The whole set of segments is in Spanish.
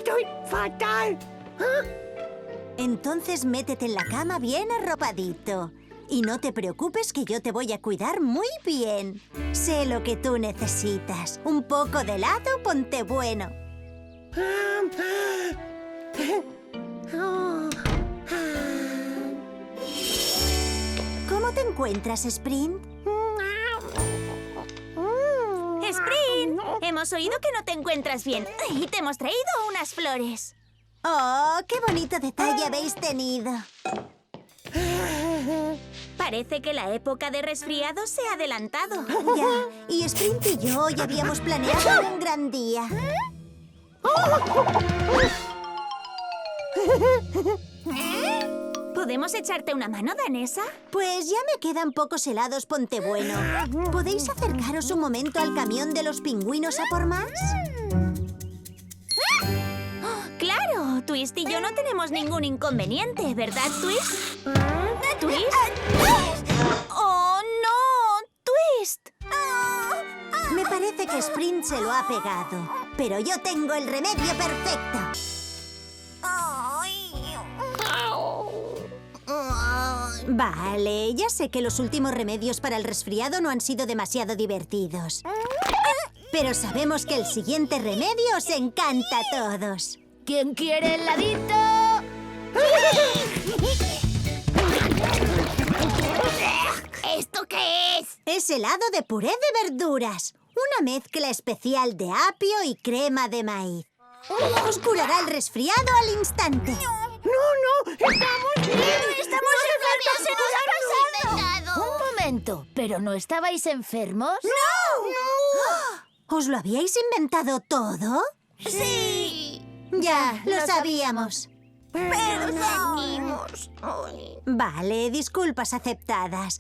Estoy fatal. Entonces métete en la cama bien arropadito. Y no te preocupes que yo te voy a cuidar muy bien. Sé lo que tú necesitas. Un poco de helado, ponte bueno. ¿Cómo te encuentras, Sprint? ¡Sprint! Hemos oído que no te encuentras bien y te hemos traído unas flores. ¡Oh, qué bonito detalle habéis tenido! Parece que la época de resfriado se ha adelantado. Ya, y Sprint y yo ya habíamos planeado un gran día. ¿Podemos echarte una mano, Danesa? Pues ya me quedan pocos helados, ponte bueno. ¿Podéis acercaros un momento al camión de los pingüinos a por más? ¡Claro! Twist y yo no tenemos ningún inconveniente, ¿verdad, Twist? ¿Twist? ¡Oh, no! ¡Twist! Me parece que Sprint se lo ha pegado. Pero yo tengo el remedio perfecto. Vale, ya sé que los últimos remedios para el resfriado no han sido demasiado divertidos. Pero sabemos que el siguiente remedio os encanta a todos. ¿Quién quiere heladito? ¿Esto qué es? Es helado de puré de verduras. Una mezcla especial de apio y crema de maíz. Os curará el resfriado al instante. ¡No! ¡Estamos bien! ¡Estamos enfermos! ¡Se nos ha pasado! Un momento, ¿pero no estabais enfermos? ¿Os lo habíais inventado todo? ¡Sí! Ya, lo sabíamos. ¡Perdonimos! Vale, disculpas aceptadas.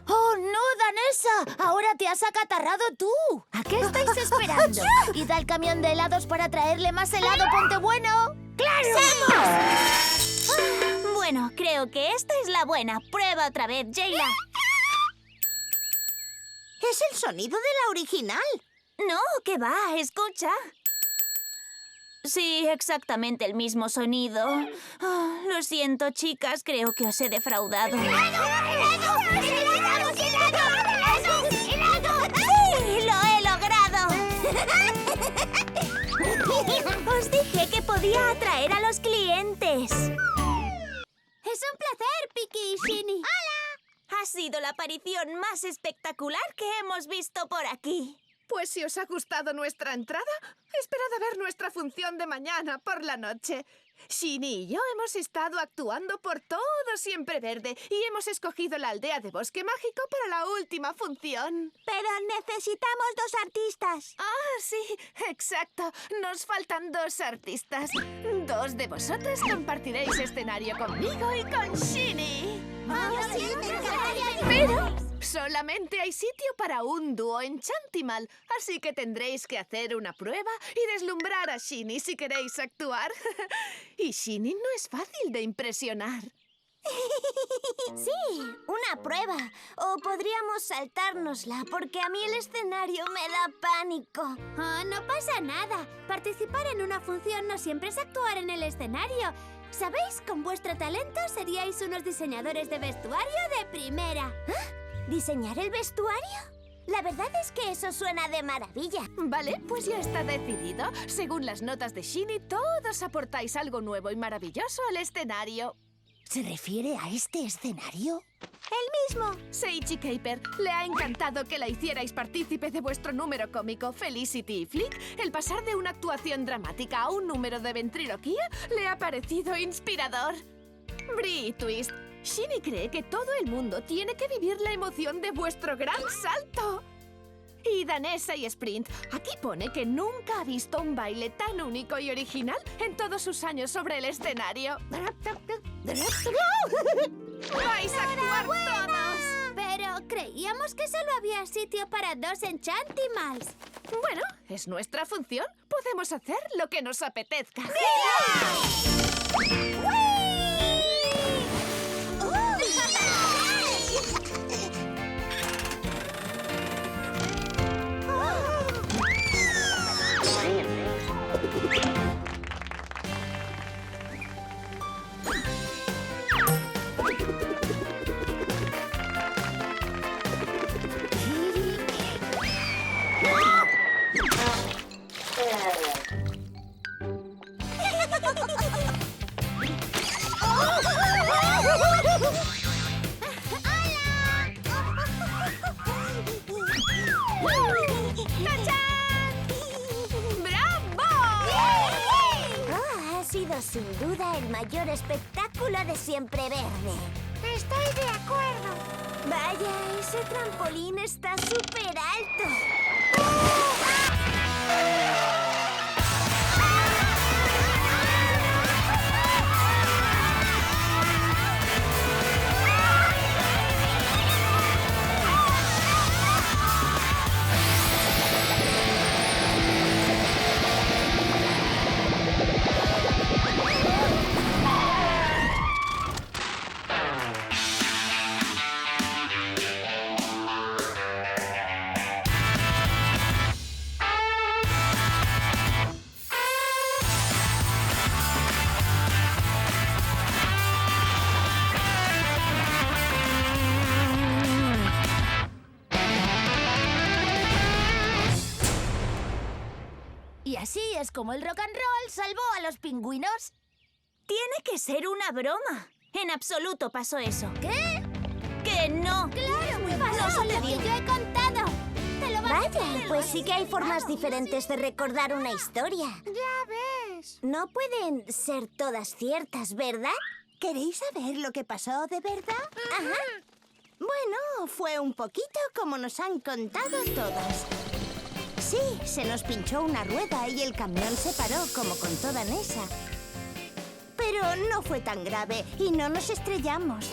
¡Oh, no, Danesa! ¡Ahora te has acatarrado tú! ¿A qué estáis esperando? ¡Id al camión de helados para traerle más helado, ponte bueno! ¡Claro! Bueno, creo que esta es la buena. Prueba otra vez, Jayla. Es el sonido de la original. No, ¿qué va? Escucha. Sí, exactamente el mismo sonido. Lo siento, chicas. Creo que os he defraudado. ¡Sí! ¡Lo he logrado! Os dije que podía atraer a los clientes. ¡Es un placer, Piki y Shinny! Ha sido la aparición más espectacular que hemos visto por aquí. Pues si os ha gustado nuestra entrada, esperad a ver nuestra función de mañana por la noche. Shinny y yo hemos estado actuando por todo Siempre Verde y hemos escogido la aldea de Bosque Mágico para la última función. Pero necesitamos 2 artistas. Ah, sí, exacto. Nos faltan 2 artistas. 2 de vosotras compartiréis escenario conmigo y con Shinny. Pero solamente hay sitio para un dúo enchantimal, así que tendréis que hacer una prueba y deslumbrar a Shinny si queréis actuar. Y Shinny no es fácil de impresionar. Sí, una prueba. O podríamos saltárnosla, porque a mí el escenario me da pánico. Oh, no pasa nada. Participar en una función no siempre es actuar en el escenario. ¿Sabéis? Con vuestro talento seríais unos diseñadores de vestuario de primera. ¿Diseñar el vestuario? La verdad es que eso suena de maravilla. Vale, pues ya está decidido. Según las notas de Shinny, todos aportáis algo nuevo y maravilloso al escenario. ¿Se refiere a este escenario? El mismo. Seiichi Caper, le ha encantado que la hicierais partícipe de vuestro número cómico Felicity y Flick. El pasar de una actuación dramática a un número de ventriloquía le ha parecido inspirador. Bree y Twist, Shinny cree que todo el mundo tiene que vivir la emoción de vuestro gran salto. Y Danesa y Sprint, aquí pone que nunca ha visto un baile tan único y original en todos sus años sobre el escenario. ¡Vais a actuar todos! Pero creíamos que solo había sitio para 2 Enchantimals. Bueno, es nuestra función. Podemos hacer lo que nos apetezca. Ha sido sin duda el mayor espectáculo de Siempre Verde. Estoy de acuerdo. Vaya, ese trampolín está súper alto. Y así es como el rock and roll salvó a los pingüinos. Tiene que ser una broma. En absoluto pasó eso. ¿Qué? ¡Que no! ¡Claro, muy No pasó lo que sucedió. yo he contado! ¡Te lo vas a Vaya, creer, pues lo sí has que hay formas explicado. diferentes de recordar una historia. Ya ves. No pueden ser todas ciertas, ¿verdad? ¿Queréis saber lo que pasó de verdad? Ajá. Bueno, fue un poquito como nos han contado todas. Sí, se nos pinchó una rueda y el camión se paró, como contó Danesa. Pero no fue tan grave y no nos estrellamos.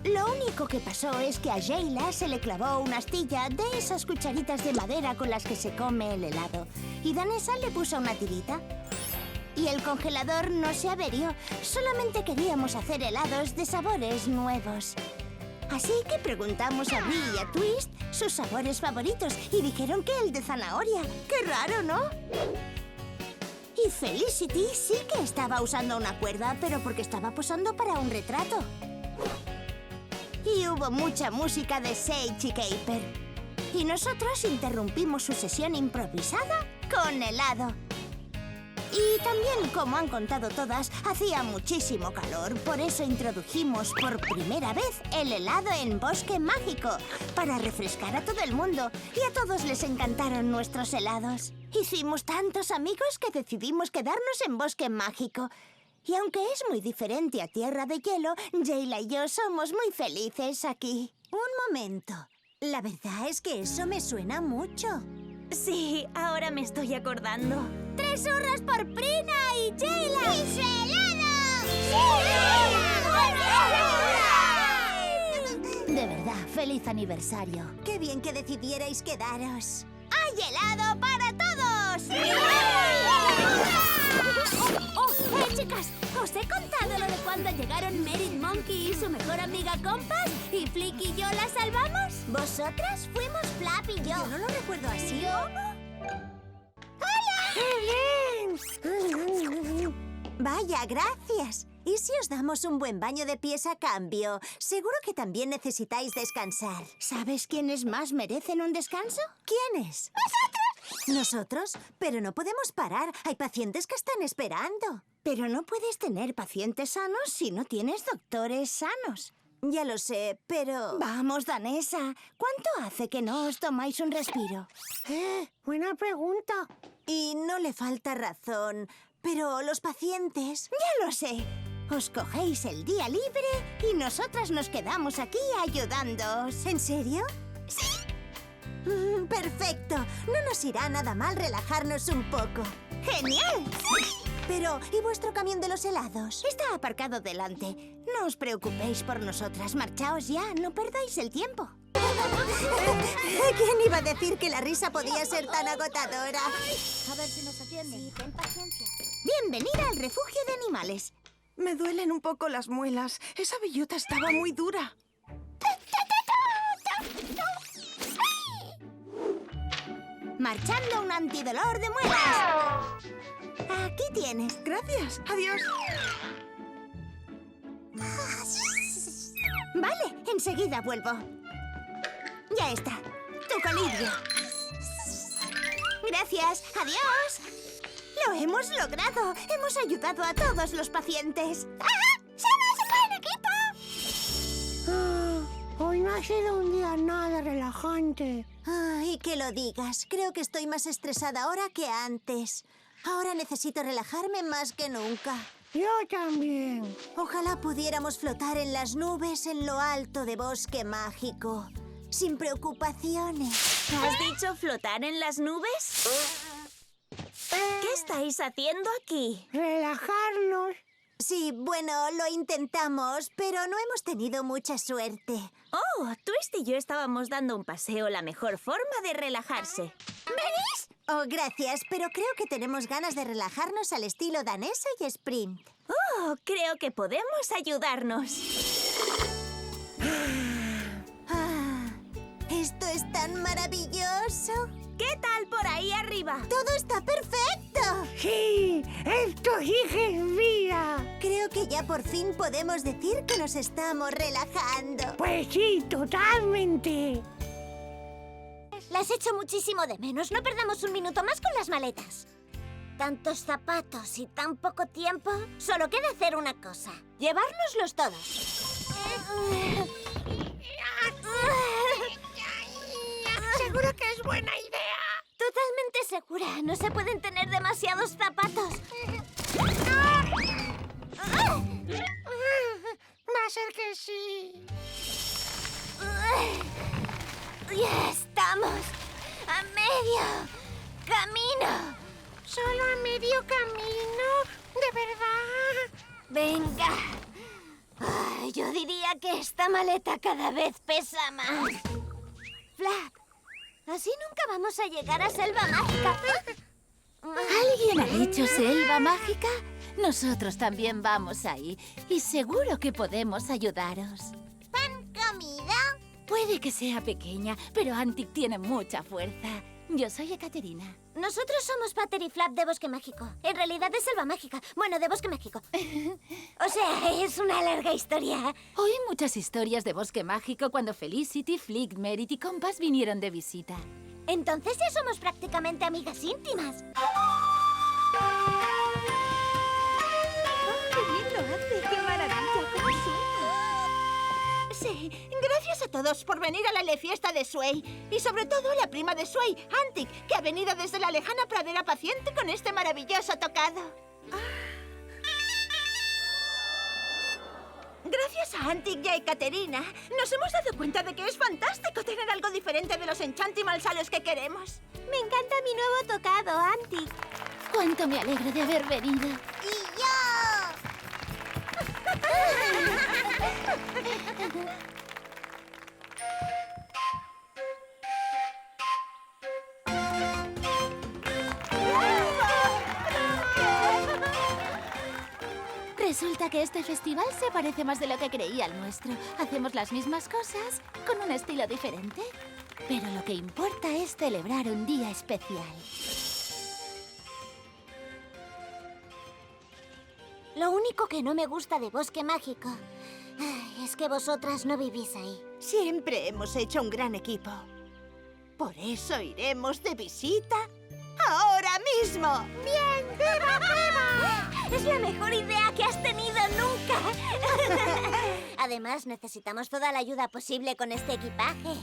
Lo único que pasó es que a Sheila se le clavó una astilla de esas cucharitas de madera con las que se come el helado. Y Danesa le puso una tirita. Y el congelador no se averió. Solamente queríamos hacer helados de sabores nuevos. Así que preguntamos a Bri y a Twist sus sabores favoritos y dijeron que el de zanahoria. ¡Qué raro!, ¿no? Y Felicity sí que estaba usando una cuerda, pero porque estaba posando para un retrato. Y hubo mucha música de Sage y Caper. Y nosotros interrumpimos su sesión improvisada con helado. Y también, como han contado todas, hacía muchísimo calor. Por eso introdujimos por primera vez el helado en Bosque Mágico, para refrescar a todo el mundo. Y a todos les encantaron nuestros helados. Hicimos tantos amigos que decidimos quedarnos en Bosque Mágico. Y aunque es muy diferente a Tierra de Hielo, Sheila y yo somos muy felices aquí. Un momento. La verdad es que eso me suena mucho. Sí, ahora me estoy acordando. 3 hurras por Prina y Sheila. ¡Y su helado! De verdad, feliz aniversario. Qué bien que decidierais quedaros. ¡Hay helado para todos! Chicas, ¿os he contado lo de cuando llegaron Merit Monkey y su mejor amiga Compass? ¿Y Flick y yo la salvamos? Vosotras fuimos Flap y yo. Yo no lo recuerdo así. Vaya, gracias. ¿Y si os damos un buen baño de pies a cambio? Seguro que también necesitáis descansar. ¿Sabes quiénes más merecen un descanso? ¿Quiénes? ¿Nosotros? Pero no podemos parar. Hay pacientes que están esperando. Pero no puedes tener pacientes sanos si no tienes doctores sanos. Ya lo sé, pero... Vamos, Danesa. ¿Cuánto hace que no os tomáis un respiro? Buena pregunta. Y no le falta razón. Pero los pacientes... Ya lo sé. Os cogéis el día libre y nosotras nos quedamos aquí ayudándoos. ¿En serio? Sí. Perfecto. No nos irá nada mal relajarnos un poco. ¡Genial! Pero, ¿y vuestro camión de los helados? Está aparcado delante. No os preocupéis por nosotras. Marchaos ya, no perdáis el tiempo. ¿Quién iba a decir que la risa podía ser tan agotadora? A ver si nos atienden. Sí, ten paciencia. Bienvenida al refugio de animales. Me duelen un poco las muelas. Esa bellota estaba muy dura. Marchando un antidolor de muelas. tienes. Gracias. Adiós. Vale, enseguida vuelvo. Ya está. Tu colirio. Gracias. Adiós. Lo hemos logrado. Hemos ayudado a todos los pacientes. ¡Ah! ¡Somos un buen equipo! Hoy no ha sido un día nada relajante. Ay, que lo digas. Creo que estoy más estresada ahora que antes. Ahora necesito relajarme más que nunca. Yo también. Ojalá pudiéramos flotar en las nubes en lo alto de Bosque Mágico, sin preocupaciones. ¿Has dicho flotar en las nubes? ¿Qué estáis haciendo aquí? Relajarnos. Sí, bueno, lo intentamos, pero no hemos tenido mucha suerte. Oh, Twist y yo estábamos dando un paseo, la mejor forma de relajarse. ¿Venís? Oh, gracias, pero creo que tenemos ganas de relajarnos al estilo danesa y sprint. Oh, creo que podemos ayudarnos. Esto es tan maravilloso. ¿Qué tal por ahí arriba? ¡Todo está perfecto! Sí, esto sí que es vida. Creo que ya por fin podemos decir que nos estamos relajando. Pues sí, totalmente. Las echo muchísimo de menos. No perdamos un minuto más con las maletas. Tantos zapatos y tan poco tiempo. Solo queda hacer una cosa. Llevárnoslos todos. Seguro que es buena idea. Totalmente segura. No se pueden tener demasiados zapatos. Va a ser que sí. Ya estamos a medio camino. Solo a medio camino. ¿De verdad? Venga. Ay, yo diría que esta maleta cada vez pesa más. Flap, así nunca vamos a llegar a Selva Mágica. ¿Alguien ha dicho selva mágica? Nosotros también vamos ahí y seguro que podemos ayudaros. ¿Comida? Puede que sea pequeña, pero Antic tiene mucha fuerza. Yo soy Ekaterina. Nosotros somos Pater y Flap de Bosque Mágico. En realidad de Selva Mágica. Bueno, de Bosque Mágico. O sea, es una larga historia. Oí muchas historias de Bosque Mágico cuando Felicity, Flick, Merit y Compass vinieron de visita. Entonces ya somos prácticamente amigas íntimas. ¡Qué bien lo hace! ¡Qué maravilla! ¡Cómo suena! Sí, gracias a todos por venir a la fiesta de Sway. Y sobre todo a la prima de Sway, Antic, que ha venido desde la lejana pradera paciente con este maravilloso tocado. Gracias a Antic y a Ekaterina, nos hemos dado cuenta de que es fantástico tener algo diferente de los Enchantimals a los que queremos. Me encanta mi nuevo tocado, Antic. ¡Cuánto me alegro de haber venido! ¡Y yo! Resulta que este festival se parece más de lo que creía al nuestro. Hacemos las mismas cosas con un estilo diferente. Pero lo que importa es celebrar un día especial. Lo único que no me gusta de Bosque Mágico es que vosotras no vivís ahí. Siempre hemos hecho un gran equipo. Por eso iremos de visita ahora mismo. ¡Bien! ¡Viva, viva! ¡Es la mejor idea que has tenido nunca! Además, necesitamos toda la ayuda posible con este equipaje.